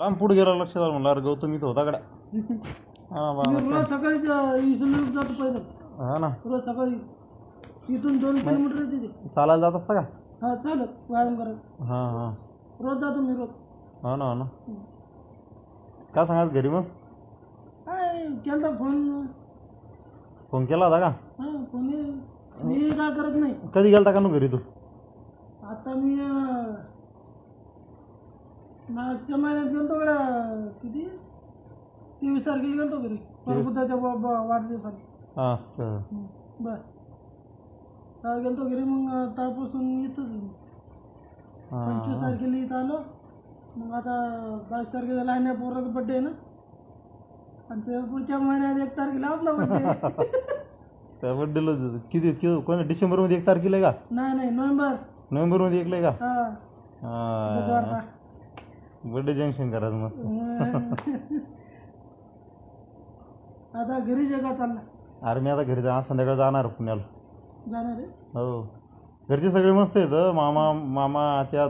लांब पुढे गेला लक्षात आलं म्हणलं अरे गौतम इथं होता गड्या. हा बा मी रोज सकाळी इथून जातो पहिलं. हा ना रोज सकाळी इथून 2 किलोमीटर येते ते. चालायला जात असता का? हा चालत व्यायाम करत हां हां रोज जातो मी रोज. हो ना हो ना. काय सांगायचं घरी मग? काय केलता फोन. फोन केला होता का? हा फोन मी काय करत नाही. कधी गेलता का ना घरी तू? आता मी मागच्या महिन्यात गेलतो गड्या. किती 23 तारखेला गेलतो घरी परबुद्धाच्या वाढदिवसाला. असं बर तेव्हा गेलतो घरी. मग त्यापासून येतच मी. 25 तारखेला इथं आलो. मग आता 22 तारखेला लहान्या पोराचा बड्डे आहे ना. आणि त्या पुढच्या महिन्यात 1 तारखेला आपला बड्डे. त्या बड्डेला किती कोणा डिसेंबरमध्ये 1 तारखेला आहे का? नाही नोव्हेंबरमध्ये 1 आहे का? हा बुधवारचा. बड्डे जंक्शन करायचं मस्त. आता घरी जगा चालला. अरे मी आता घरी आज संध्याकाळी जाणार पुण्याला. जाणार आहे. हो घरचे सगळे मस्त आहेत. मामा आत्या